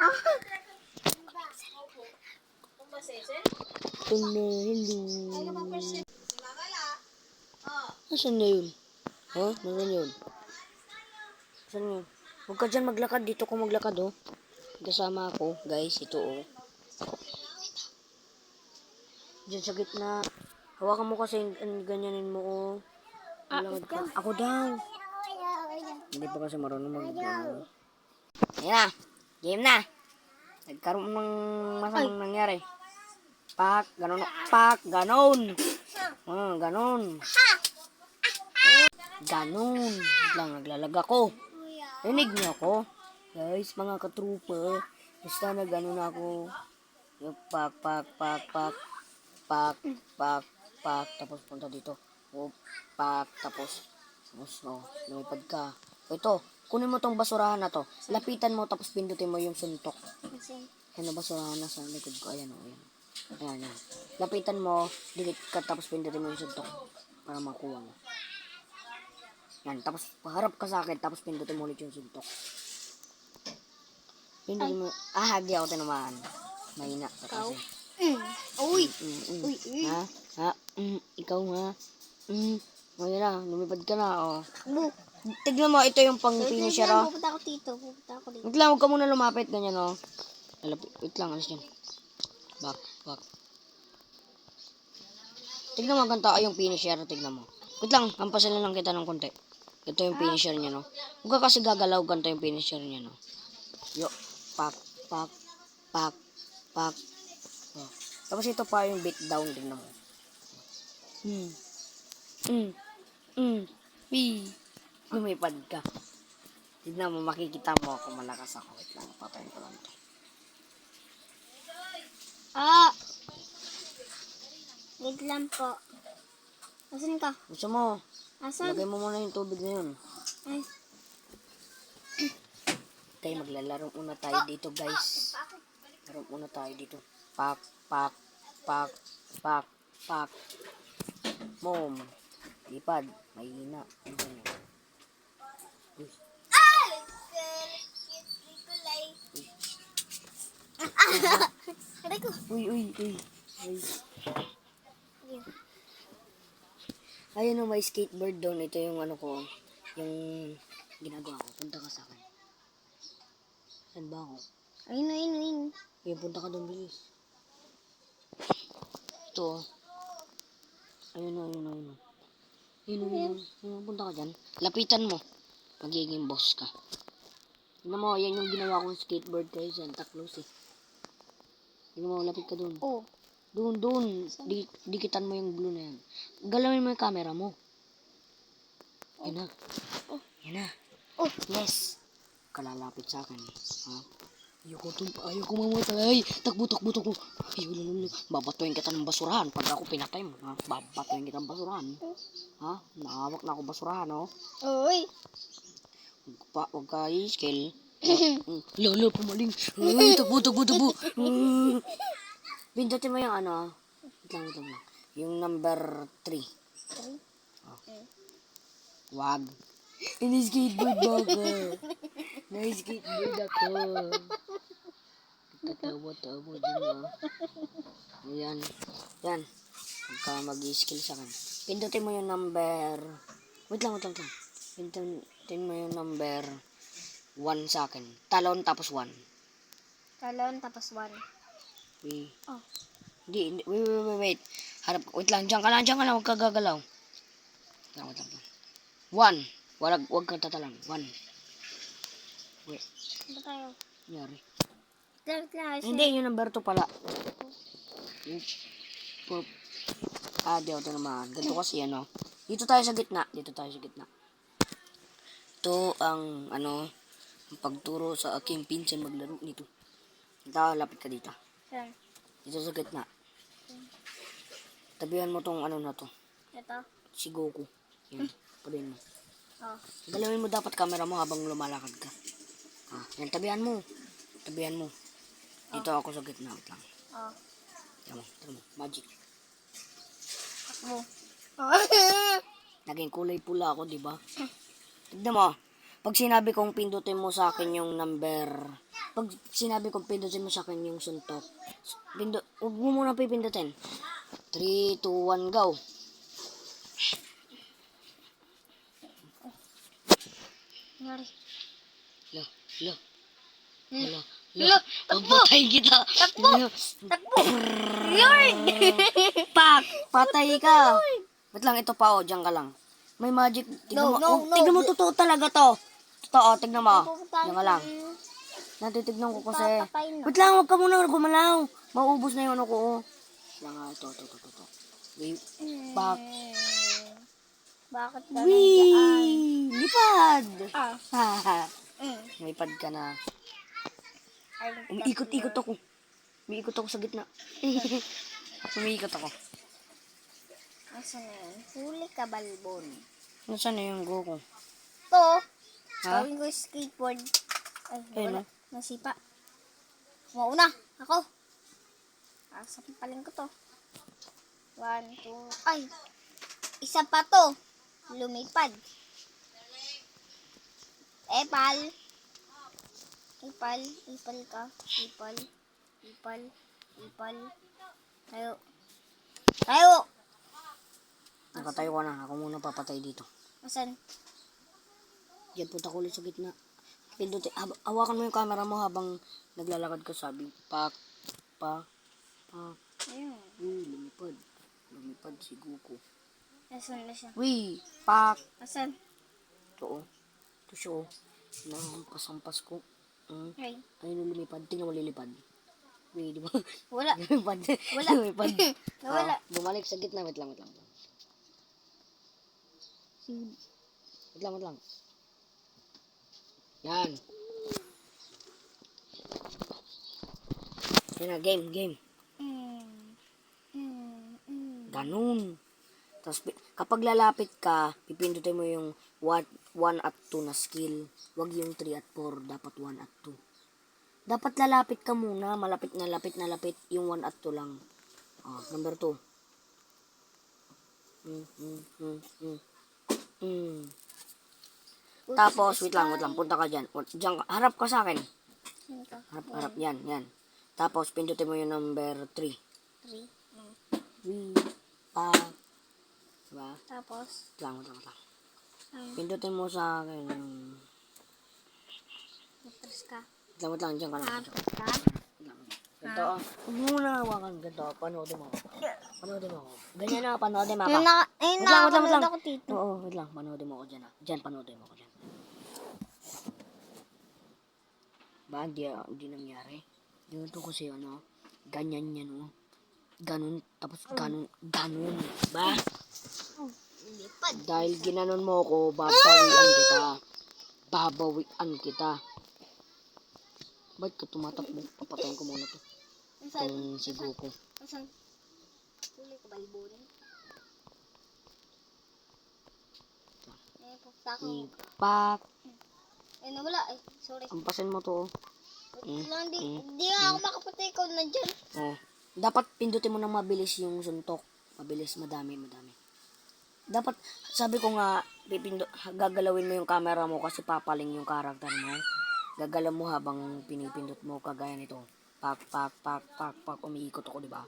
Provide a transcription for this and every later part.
Hello. Nasaan na yun? Ha? Nasaan yun? Nasaan yun? Huwag ka dyan maglakad. Dito ko maglakad, oh. Kasama ako, guys. Ito, oh. Diyan sa gitna. Hawakan mo kasi ganyanin mo, oh. Maglakad ka. Ako daw. Hindi pa kasi marunong mag-game. Ayan na. Game na. Nagkaroon ng masamang nangyari. Pak, ganon. Pak, ganon. Ganon. Ganon. Lang, naglalag ako. Rinig niyo ako. Guys, mga katrupa. Basta na ganon ako. Yung pak, pak, pak, pak. Pak, pak, pak. Tapos punta dito. Pak, tapos. Lumipad ka. Ito, kunin mo tong basurahan na to. Lapitan mo, tapos pindutin mo yung suntok. Yan na basurahan na sa likod ko. Ayan, ayan. Ayan, ayan. Lapitan mo, delete ka, tapos pindutin mo yung suntok. Para makuha mo. Yan, tapos paharap ka sa akin, tapos pindutin mo ulit yung suntok. Pindutin mo. Di ako tinamaan. Mahina ka kasi. Uy! Uy! Ha? Ikaw ha? Ayan na, lumipad ka na, oh. Tignan mo, ito yung pang finisher, oh. Pupunta ako dito. Wait lang, huwag ka muna lumapit, ganyan, oh. Wait lang, alis yan. Back. Tignan mo, ganito yung finisher, tignan mo. Wait lang, hampasin lang kita ng konti. Ito yung finisher niya, no. Huwag ka kasi gagalaw, ganito yung finisher niya, no. Yo, pak. Oh. Tapos ito pa yung beat down, tignan mo. Lumipad ka. Tignan mo, makikita mo ako malakas ako. Wait lang, patayin ko lang ito. Wait lang po. Asan ka? Gusto mo? Asan? Lagay mo muna yung tubig na yun. Ay. Tayo, maglalaro muna tayo dito, guys. Laro muna tayo dito. Pak. Mom. Lipad. Mahina. Uy. Ayun o, may skateboard doon. Ito yung ano ko. Yung ginagawa ko. Punta ka sa akin. Saan ba ako? Ayun. Ayun, punta ka doon, bilis. Ito. Ayun. Punta ka dyan. Lapitan mo. Magiging boss ka. Tignan mo, yan yung ginawa kong skateboard kayo dyan. Taklos eh. Tignan mo, lapit ka doon. Oh. Doon. Dikitan mo yung blue na yan. Galawin mo yung camera mo. Yan na. Oh. Yes. Kalalapit sa akin. Ha? Ayoko mamatay. Takbo. Ayun. Babatuin kita ng basurahan. Pag ako pinatay mo, ha? Babatuin kita ng basurahan. Ha? Nakahawak na ako basurahan, oh. Uy. Huwag ka i-skill. Lolo, pumaling. Ay, takbo. Pindutin mo yung ano. Wait lang. Yung number 3. Oh. Wag. Ini-skateboard ba ako? Na-skateboard ako. Tawa din, oh. Ayan. Huwag ka mag-skill sa akin. Pindutin mo yung number. Wait lang. Pindutin mo yung number 1 sa akin. Talon tapos 1. Talon tapos 1. Oh. Hindi. Wait. Harap ko. Wait lang. Diyan ka lang. Huwag ka gagalaw. Wait lang. 1. Huwag kang tatalang. 1. Wait. Ano tayo? Nangyari. Hindi. Hindi. Yung number 2 pala. Di ako naman. Ganito kasi ano. Dito tayo sa gitna. Ito ang ang pagturo sa aking pinsan maglaro nito. Ito, lapit ka dito. Saan? Dito sa gitna. Tabihan mo tong ano na to. Ito? Si Goku. Yan. Tabihan mo. Oh. Galawin mo dapat camera mo habang lumalakad ka. Yan. Tabihan mo. Dito ako sa gitna. Wait lang. Oh. Tara mo. Magic. Oh. Naging kulay pula ako, di ba? Tignan mo. Pag sinabi kong pindutin mo sa akin yung number, pag sinabi kong pindutin mo sa akin yung suntok, huwag mo muna pipindutin. 3, 2, 1, go. Nangyari. Lo, lo, Hmm. lo, Lo, papatay kita. Takbo! Takbo! Lord! Pak! Patay ka. Wait lang, ito pa, diyan ka lang. May magic. Tignan mo, No. tignan mo, totoo talaga to. Totoo, tignan mo. Pupuntahan Diyan ka lang. ko. Natitignan ko kasi. Papatay na. Wait lang, huwag ka muna gumalaw. Mauubos na yung ano ko. Oh. Lang nga, ito. Wait, pak. Bakit ka nandiyan? Wee! Lipad! Ah. Haha. Mm. Lipad ka na. Ay, Umiikot-ikot ako. Umiikot ako sa gitna. Umiikot ako. Nasaan na yun? Huli ka, balbon. Nasaan na yung go ko? To. Ha? Gawin ko yung skateboard. Ay, Ayun, wala. Nasipa. Mauna. Ako. Sampalin ko to. 1, 2. Ay. Isa pa to. Lumipad. Ipal ka. Ipal. Tayo. Nakatayo ka na. Ako muna papatay dito. Asan? Diyan, punta ko ulit sa gitna. Pindutin. Hawakan mo yung camera mo habang naglalakad ka, sabi. Pak. Ayun. Lumipad. Lumipad si Goku. Asan na siya? Uy, pak. Asan? Ito, oh. Ito siya, oh. Nahampas ko. Ay. Ayun, lumipad. Tingnan mo lilipad. Uy, di ba? Wala. Lumipad. Wala. Lumipad. Nawala. Bumalik sa gitna. Wait lang. Wait lang. Yan. Yan na, game. Ganun. Tapos, kapag lalapit ka, pipindutin mo yung 1 at 2 na skill. Huwag yung 3 at 4. Dapat 1 at 2. Dapat lalapit ka muna. Malapit na lapit. Yung 1 at 2 lang. Number 2. Tapos, wait lang. Punta ka dyan. Diyan, harap ka sa akin. Harap. Yan. Tapos, pindutin mo yung number 3. 3. Diba? Tapos? Wait lang. Pindutin mo sa akin yung... Matras ka. Wait lang. Diyan ka lang. Matras ka? Ganito. Huwag mo na hawakan. Ganito. Panoodin mo ako. Ganyan na. Panoodin mo ako. Ayun, Wait lang. nakakanood ako dito. Oo, wait lang. Panoodin mo ako dyan. Diyan, panoodin mo ako dyan. Ba, hindi nangyari. Ganito kasi ganyan yan, oh. Ganun, tapos ganun. Ba? Lipad. Dahil ginanon mo ako, babawian kita. Ba't ka tumatakbo? Papatayin ko muna to. Itong si Goku. Asan? Huli ka, balbon. Pupunta ko. Pak. Nawala. Sorry. Ampasin mo to, oh. Hindi nga ako makapatay. Ikaw nandyan. Oh. Dapat pindutin mo ng mabilis yung suntok. Mabilis, madami. Dapat, sabi ko nga, gagalawin mo yung camera mo kasi papaling yung karakter mo. Gagalaw mo habang pinipindot mo, kagaya nito. Pak, umiikot ako, diba?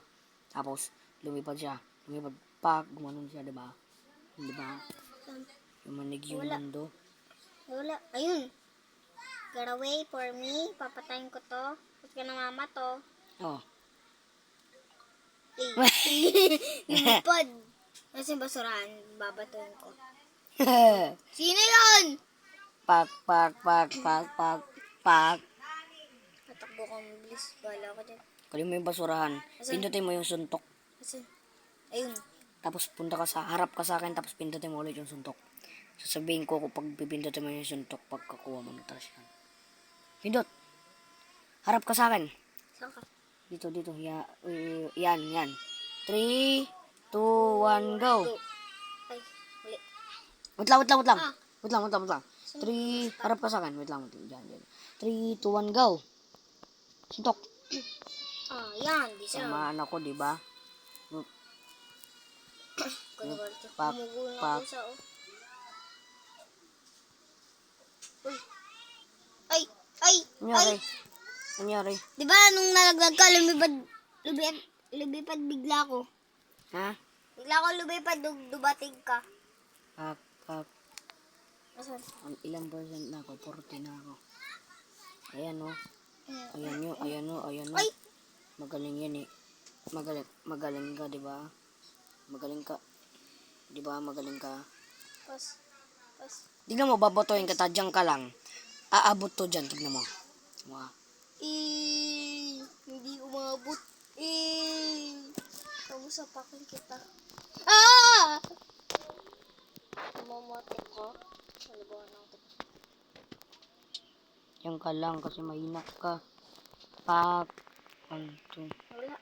Tapos, lumipad siya. Pak, gumanon siya, diba? Diba? Lumanig yung mundo. Wala. Ayun. Get away for me. Papatayin ko to. Huwag ka na mama to. Oh. Lumipad. Kasi basurahan. Babatuin ko. Sino yun? Pak. Tatakbo ko mabilis. Bala ko dyan. Kunin mo yung basurahan. Pindutin mo yung suntok. Kasi, ayun. Tapos harap ka sa akin, tapos pindutin mo ulit yung suntok. Sasabihin ko kapag pipindutin mo yung suntok, pagkakuha mo ng trash can. Pindot! Harap ka sa akin. Saan ka? Dito. Yan. 3, 2, 1, go! Ay, huli. Wait lang. Ah. Wait lang. 3, harap ka sa akin. Wait lang. Diyan. 3, 2, 1, go! Suntok! Yan. Di siya. Tamaan ako, diba? Pak. Gumugulo na ako sa Uy. Ay, ay, Nangyari? ay. Nangyari? Di ba nung nalaglag ka, lumipad bigla ko. Ha? Bigla ko lumipad, dubating ka. Pak, pak. Asan? Ilang percent na ako? 40 na ako. Ayan o. Ayan nyo, ayan o, ayan o. Ay! Magaling yan eh. Magaling ka, di ba? Magaling ka. Di ba? Magaling ka. Pas. Tignan mo, babatoyin ka, tadyang ka lang. Aabot to dyan, tignan mo. Wow. Hindi umabot. Kamusapakin kita. Ah! Mamotek ko. Salabahan ng tek. Diyan ka lang kasi mahina ka. Pak. 1, 2, Wala.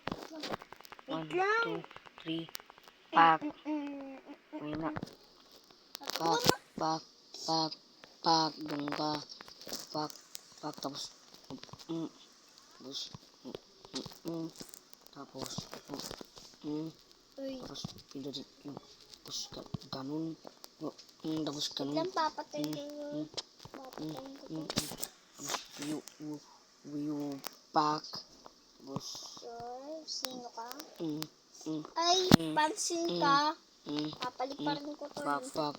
1, 2, 3. Pak. Mahina. Pak, pak, pak, pak. Doon ka. Pak, pak. Tapos, tapos, tapos, Uy. tapos, pindutin yung, tapos, ganun. Tapos, ganun. Lang papatayin ko yun. Papatayin ko to. You pack. Tapos, Sure. Sino ka? mm, Ay, pansin ka. Papalit pa rin ko to. pack, pack.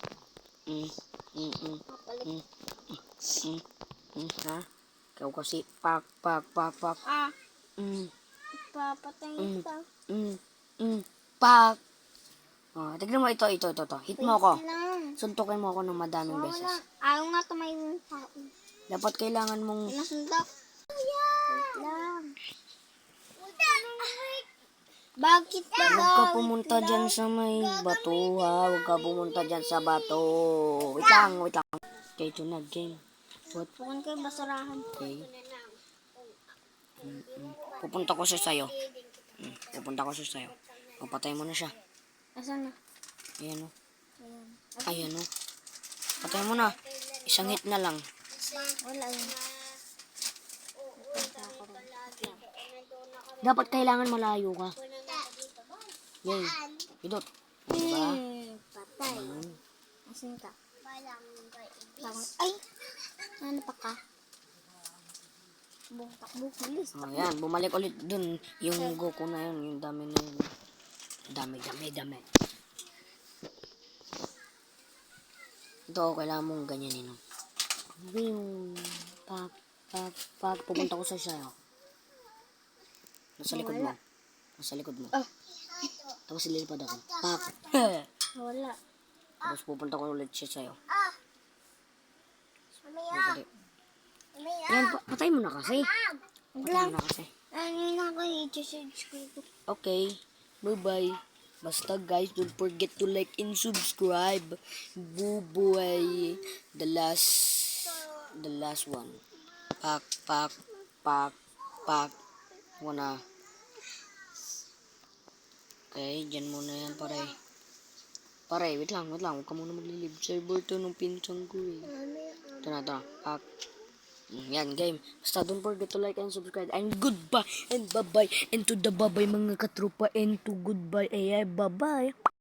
Papalit. Ha? Ikaw kasi, pack, pack, pack, pack. Ah, Mm, papatayin kita. pack. Oh, tignan mo ito. Hit mo ako. Wait lang. Suntukin mo ako ng madaming Wala. beses. Ayaw nga tumayo yung tao. Dapat kailangan mong Pinasundak. Wait lang. Bakit ba huwag ka daw? pumunta dyan sa may bato, ha? Huwag ka pumunta dyan sa bato. Wait lang. Okay, ito na, game. What? Pukan kayo basurahan. Okay. Pupunta ko siya sa'yo. Pupunta ko siya sa'yo. Papatay mo na siya. Asan na? Ayan o. Ayan. Ayan o. Patay mo na. Isang hit na lang. Wala yun. Dapat kailangan malayo ka. Yay. Idot. Diba? Patay. Asan ka? Ay! Ano pa ka? Takbo, bilis. Ayan. Bumalik ulit dun. Yung Goku na yun. Yung dami na yun. Dami. Ito, kailangan mong ganyanin. Yung pak. Pupunta ko sa sa'yo. Nasa likod mo. Nasa likod mo. Tapos silipad ako. Pak. Wala. Tapos pupunta ko ulit siya sa'yo. Mamaya. Ayan, patay mo na kasi. Wag Patay lang. mo na kasi. Ano yun ako i-subscribe ko. Okay. Bye-bye. Basta guys, don't forget to like and subscribe. Bye-bye. The last one. Pak. Wana. Okay, dyan muna yan, pare. Pare, wait lang. Huwag ka muna maglilib. Server to nung pinsang ko eh. Ito na. Pak. Yan, game. Basta don't forget to like and subscribe. And goodbye and bye-bye. And to the bye-bye mga katropa. And to goodbye. Bye-bye.